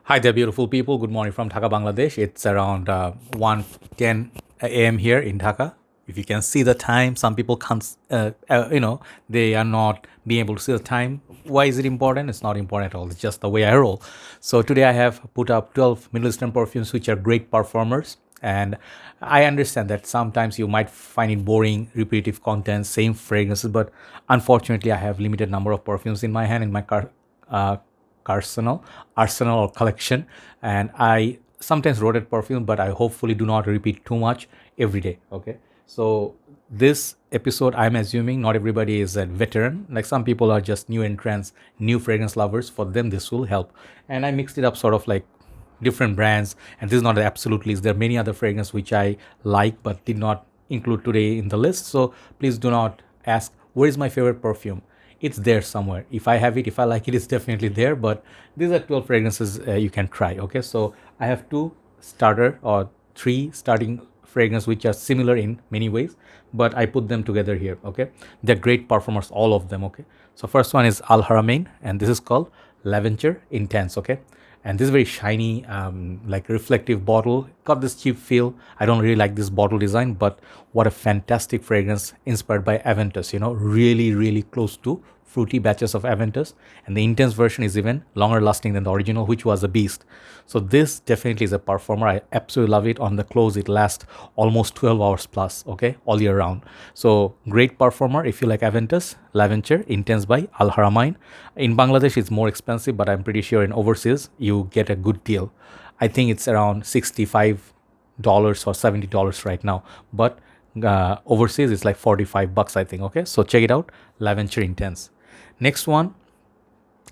Hi there, beautiful people. Good morning from Dhaka, Bangladesh. It's around 1:10 a.m. here in Dhaka. If you can see the time, some people can't, they are not being able to see the time. Why is it important? It's not important at all. It's just the way I roll. So today I have put up 12 Middle Eastern perfumes, which are great performers. And I understand that sometimes you might find it boring, repetitive content, same fragrances, but unfortunately, I have limited number of perfumes in my hand in my uh, arsenal or collection, and I sometimes rotate perfume, but I hopefully do not repeat too much every day. Okay, so this episode, I'm assuming not everybody is a veteran. Like some people are just new entrants, new fragrance lovers. For them, this will help, and I mixed it up sort of like different brands, and this is not absolutely. There are many other fragrances which I like but did not include today in the list. So please do not ask where is my favorite perfume. It's there somewhere. If I have it, if I like it, it's definitely there. But these are 12 fragrances you can try. Okay, so I have three starting fragrance which are similar in many ways, but I put them together here. Okay, they're great performers, all of them. Okay, so first one is Al Haramain, and this is called Lavender Intense. Okay, and this is very shiny, like reflective bottle. Got this cheap feel. I don't really like this bottle design, but what a fantastic fragrance inspired by Aventus. Really, really close to fruity batches of Aventus, and the intense version is even longer lasting than the original, which was a beast. So this definitely is a performer. I absolutely love it. On the close, it lasts almost 12 hours plus. Okay, all year round. So great performer if you like Aventus. Lavender Intense by Al Haramain. In Bangladesh, it's more expensive, but I'm pretty sure in overseas you get a good deal. I think it's around $65 or $70 right now, but overseas it's like 45 bucks, I think. Okay, so check it out, Lavender Intense. Next one,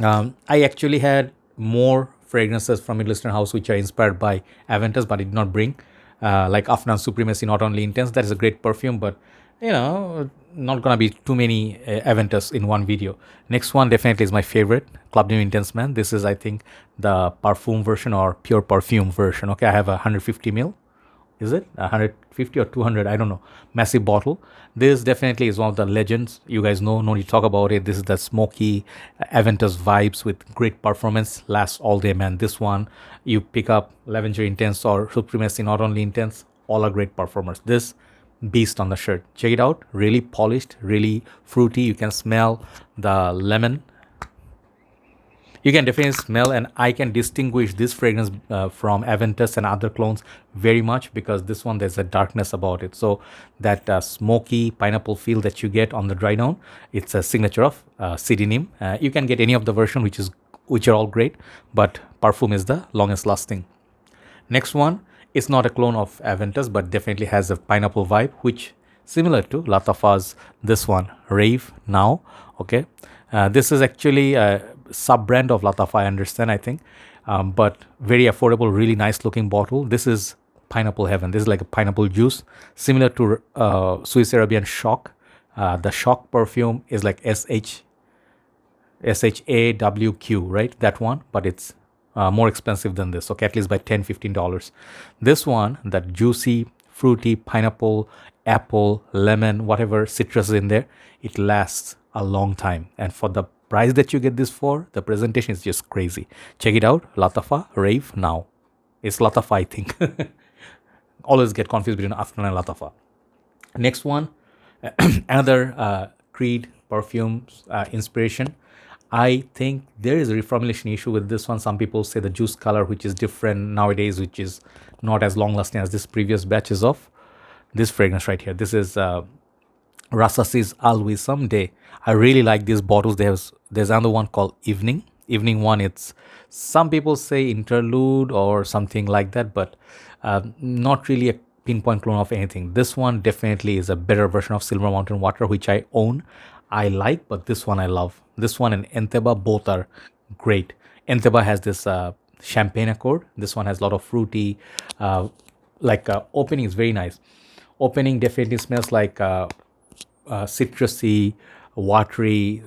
I actually had more fragrances from Middle Eastern House which are inspired by Aventus, but I did not bring. Like Afnan Supremacy, not only intense, that is a great perfume, but not gonna be too many Aventus in one video. Next one definitely is my favorite, Club New Intense Man. This is, I think, the Parfum version or pure perfume version. Okay, I have a 150 ml, is it 150 or 200, I don't know, massive bottle. This definitely is one of the legends, you guys know, no need to talk about it. This is the smoky Aventus vibes with great performance, lasts all day, man. This one, you pick up Lavender Intense or Supremacy, not only intense, all are great performers. This beast on the shirt, check it out, really polished, really fruity. You can smell the lemon, you can definitely smell, and I can distinguish this fragrance from Aventus and other clones very much, because this one, there's a darkness about it. So that smoky pineapple feel that you get on the dry down, it's a signature of CDNIM. You can get any of the version, which are all great, but Parfum is the longest lasting. Next one is not a clone of Aventus, but definitely has a pineapple vibe, which similar to Lattafa's this one, Rave Now. Okay, this is actually a sub brand of Lattafa, I understand, I think, but very affordable, really nice looking bottle. This is pineapple heaven. This is like a pineapple juice, similar to Swiss Arabian Shock. The Shock perfume is like SHAWQ, right? That one, but it's more expensive than this. Okay, at least by $10-15. This one, that juicy, fruity pineapple, apple, lemon, whatever citrus is in there, it lasts a long time. And for the price that you get this for, the presentation is just crazy. Check it out, Lattafa Rave Now. It's Lattafa, I think. Always get confused between Afnan and Lattafa. Next one, another Creed perfumes inspiration. I think there is a reformulation issue with this one. Some people say the juice color, which is different nowadays, which is not as long lasting as this previous batches of this fragrance right here. This is Rasasi Al Wisam Day. I really like these bottles. There's another one called Evening. Evening one, it's, some people say interlude or something like that, but not really a pinpoint clone of anything. This one definitely is a better version of Silver Mountain Water, which I own. I like, but this one I love. This one and Enteba both are great. Enteba has this champagne accord. This one has a lot of fruity, opening is very nice. Opening definitely smells like citrusy, watery,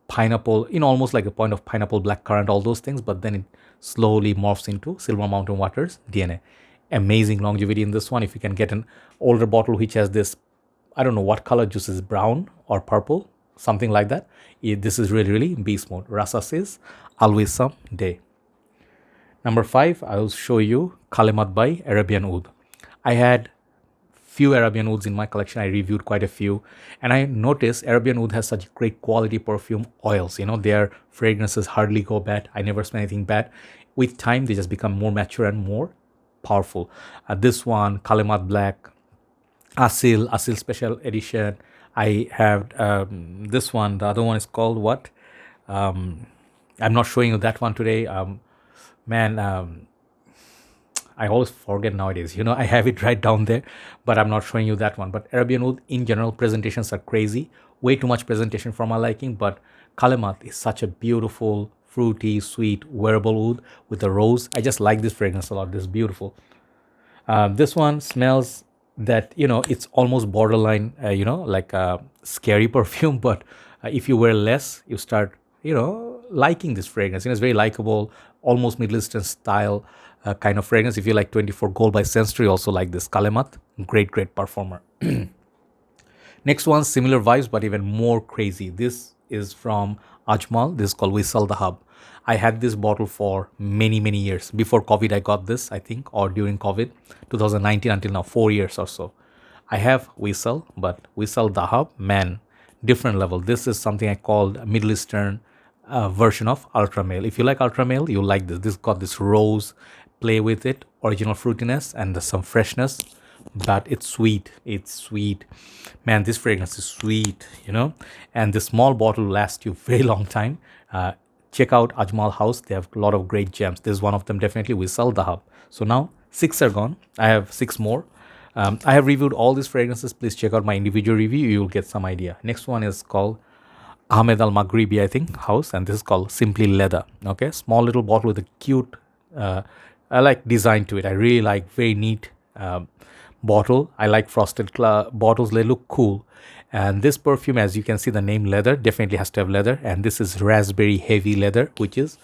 pineapple, almost like a point of pineapple, blackcurrant, all those things, but then it slowly morphs into Silver Mountain Water's DNA. Amazing longevity in this one. If you can get an older bottle which has this, I don't know what color juice is, brown or purple, something like that, this is really, really beast mode. Rasasi's Al Wisam Day. Number 5, I will show you Kalemat by Arabian Oud. I had few Arabian Ouds in my collection. I reviewed quite a few, and I noticed Arabian Oud has such great quality perfume oils. Their fragrances hardly go bad. I never smell anything bad. With time, they just become more mature and more powerful. This one, Kalemat Black, Aseel Special Edition. I have this one. The other one is called what? I'm not showing you that one today. Man, I always forget nowadays. I have it right down there, but I'm not showing you that one. But Arabian Oud, in general, presentations are crazy. Way too much presentation for my liking. But Kalemat is such a beautiful, fruity, sweet, wearable oud with a rose. I just like this fragrance a lot. This is beautiful. This one smells that, it's almost borderline, like a scary perfume. But if you wear less, you start, liking this fragrance. It's very likable, almost Middle Eastern style kind of fragrance. If you like 24 Gold by Sensory, also like this Kalemat. Great performer. Next one, similar vibes, but even more crazy. This is from Ajmal. This is called Wisal Dhahab. I had this bottle for many years. Before COVID, I got this, I think, or during COVID, 2019 until now, 4 years or so. I have Wisal, but Wisal Dhahab, man, different level. This is something I called Middle Eastern version of Ultra Male. If you like Ultra Male, you'll like this. This got this rose play with it, original fruitiness, and some freshness. But it's sweet. Man, this fragrance is sweet, and this small bottle lasts you very long time. Check out Ajmal House. They have a lot of great gems. This is one of them, definitely. Wisal Dhahab. So now 6 are gone. I have 6 more. I have reviewed all these fragrances. Please check out my individual review. You'll get some idea. Next one is called Ahmed Al Maghribi, I think, house, and this is called Simply Leather. Okay, small little bottle with a cute, I like design to it. I really like very neat bottle. I like frosted bottles. They look cool. And this perfume, as you can see, the name leather definitely has to have leather. And this is raspberry heavy leather, which is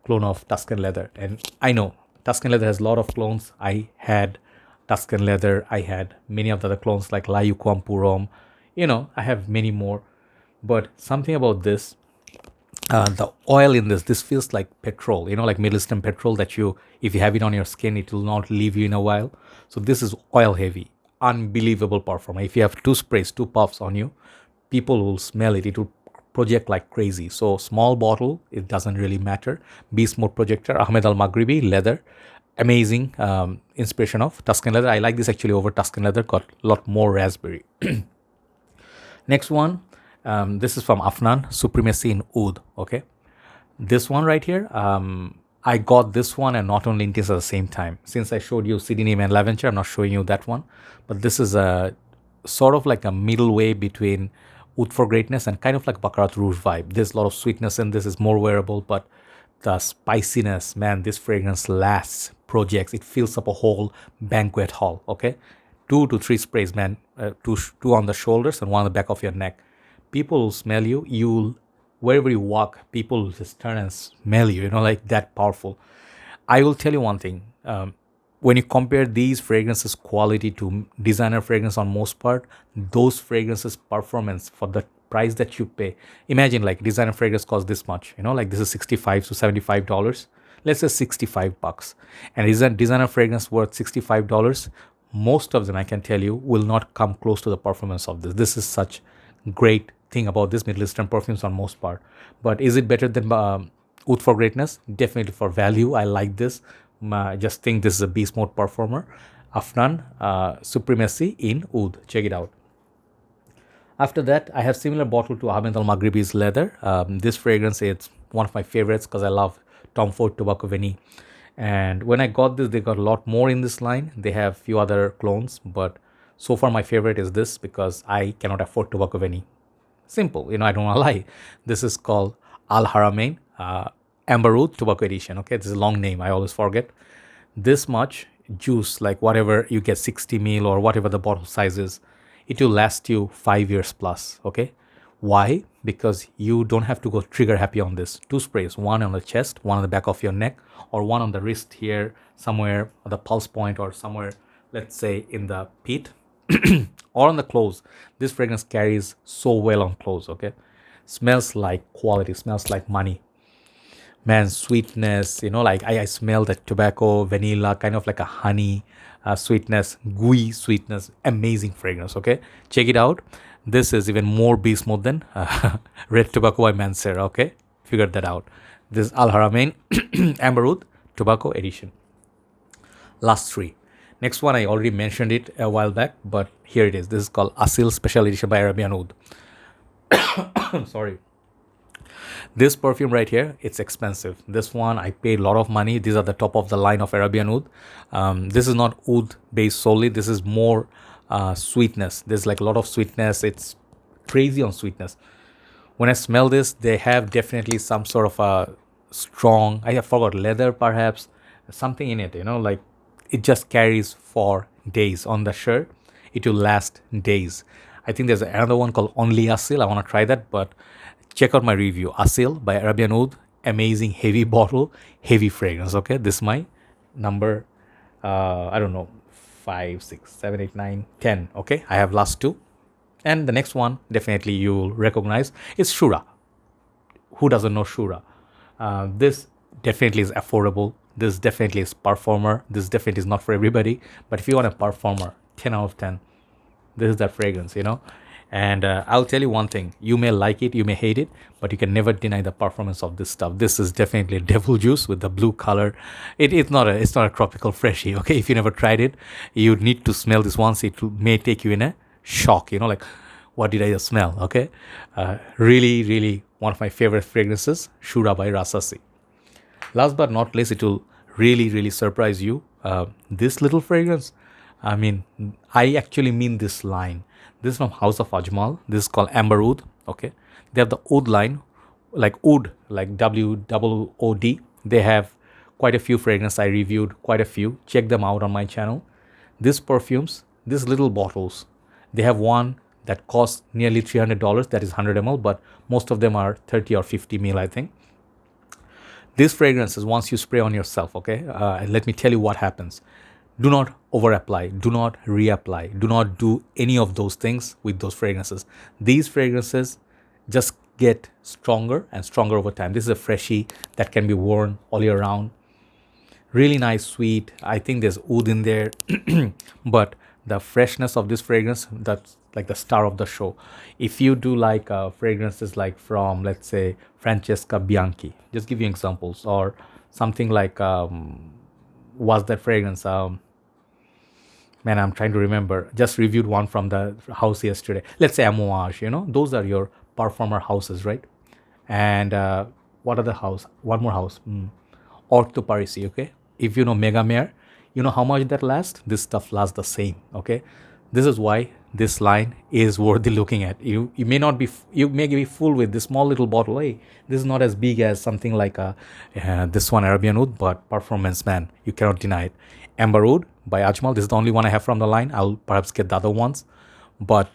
clone of Tuscan leather. And I know Tuscan leather has a lot of clones. I had Tuscan leather. I had many of the other clones like Layu Kwampurom. I have many more. But something about this, the oil in this feels like petrol, like Middle Eastern petrol that if you have it on your skin, it will not leave you in a while. So this is oil heavy, unbelievable performer. If you have 2 sprays, 2 puffs on you, people will smell it. It will project like crazy. So small bottle, it doesn't really matter. Beast mode projector, Ahmed Al Maghribi, leather. Amazing inspiration of Tuscan leather. I like this actually over Tuscan leather, got a lot more raspberry. Next one. This is from Afnan Supremacy in Oud. Okay, this one right here. I got this one and not only Lintis at the same time. Since I showed you CDNIM and Lavender, I'm not showing you that one. But this is a sort of like a middle way between Oud for Greatness and kind of like Baccarat Rouge vibe. There's a lot of sweetness in this. Is more wearable, but the spiciness, man, this fragrance lasts, projects. It fills up a whole banquet hall. Okay, 2 to 3 sprays, man. Two on the shoulders and one on the back of your neck. People will smell you. Wherever you walk, people will just turn and smell you, like that powerful. I will tell you one thing. When you compare these fragrances quality to designer fragrance on most part, those fragrances performance for the price that you pay. Imagine like designer fragrance costs this much, like this is $65 to $75. Let's say $65. And is that designer fragrance worth $65? Most of them, I can tell you, will not come close to the performance of this. This is such great thing about this Middle Eastern perfumes on most part. But is it better than Oud for Greatness? Definitely for value. I like this. I just think this is a beast mode performer. Afnan Supremacy in Oud. Check it out. After that, I have similar bottle to Ahmed Al Maghribi's leather. This fragrance is one of my favorites because I love Tom Ford Tobacco Vanille. And when I got this, they got a lot more in this line. They have few other clones, but so far my favorite is this because I cannot afford Tobacco Vanille. Simple, I don't want to lie. This is called Al Haramain Amber Oud Tobacco Edition. Okay, this is a long name. I always forget. This much juice, like whatever you get, 60 ml or whatever the bottle size is, it will last you 5 years plus. Okay, why? Because you don't have to go trigger happy on this. 2 sprays, one on the chest, one on the back of your neck, or one on the wrist here, somewhere at the pulse point, or somewhere, let's say in the pit. Or on the clothes. This fragrance carries so well on clothes. Okay, smells like quality, smells like money. Man, sweetness, like I smell the tobacco, vanilla, kind of like a honey sweetness, gooey sweetness, amazing fragrance. Okay, check it out. This is even more beast mode than red tobacco by Mansera. Okay, figured that out. This is Al Haramain Amber Oud Tobacco Edition. Last three. Next one, I already mentioned it a while back, but here it is. This is called Aseel Special Edition by Arabian Oud. Sorry. This perfume right here, it's expensive. This one, I paid a lot of money. These are the top of the line of Arabian Oud. This is not oud based solely. This is more sweetness. There's like a lot of sweetness. It's crazy on sweetness. When I smell this, they have definitely some sort of a strong, I have forgot, leather perhaps, something in it, like it just carries for days on the shirt. It will last days. I think there's another one called Only Aseel. I want to try that, but check out my review. Aseel by Arabian Oud. Amazing heavy bottle, heavy fragrance. Okay, this is my number, I don't know, 5, 6, 7, 8, 9, 10. Okay, I have last two. And the next one, definitely you'll recognize, is Shuhrah. Who doesn't know Shuhrah? This definitely is affordable. This definitely is performer. This definitely is not for everybody. But if you want a performer, 10 out of 10, this is that fragrance, And I'll tell you one thing. You may like it, you may hate it, but you can never deny the performance of this stuff. This is definitely devil juice with the blue color. It's not a tropical freshie, okay? If you never tried it, you need to smell this once. It may take you in a shock, like, what did I just smell, okay? Really, really one of my favorite fragrances, Shuhrah by Rasasi. Last but not least, it will really, really surprise you. This little fragrance, I mean, I actually mean this line. This is from House of Ajmal. This is called Amber Oud, okay? They have the Oud line, like Oud, like WOOD. They have quite a few fragrances. I reviewed quite a few. Check them out on my channel. These perfumes, these little bottles, they have one that costs nearly $300. That is 100 ml, but most of them are 30 or 50 ml, I think. These fragrances, once you spray on yourself, okay, let me tell you what happens. Do not over apply, do not reapply, do not do any of those things with those fragrances. These fragrances just get stronger and stronger over time. This is a freshie that can be worn all year round. Really nice, sweet. I think there's oud in there, but the freshness of this fragrance, that's like the star of the show. If you do like fragrances like from, let's say, Francesca Bianchi, just give you examples, or something like, what's that fragrance? Man, I'm trying to remember. Just reviewed one from the house yesterday. Let's say Amouage, those are your performer houses, right? And what other house? One more house. Oud Kalemat, okay? If you know Mega Mare, you know how much that lasts? This stuff lasts the same, okay? This is why this line is worthy looking at. You may not be, you may be fooled with this small little bottle. Hey, this is not as big as something like this one, Arabian Oud, but performance, man, you cannot deny it. Amber Oud by Ajmal. This is the only one I have from the line. I'll perhaps get the other ones, but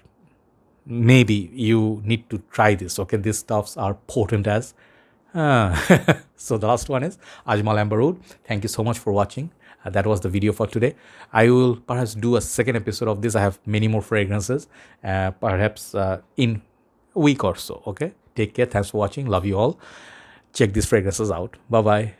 maybe you need to try this, okay? These stuffs are potent as. So the last one is Ajmal Amber Oud. Thank you so much for watching. That was the video for today. I will perhaps do a second episode of this. I have many more fragrances, perhaps in a week or so, okay? Take care. Thanks for watching. Love you all. Check these fragrances out. Bye-bye.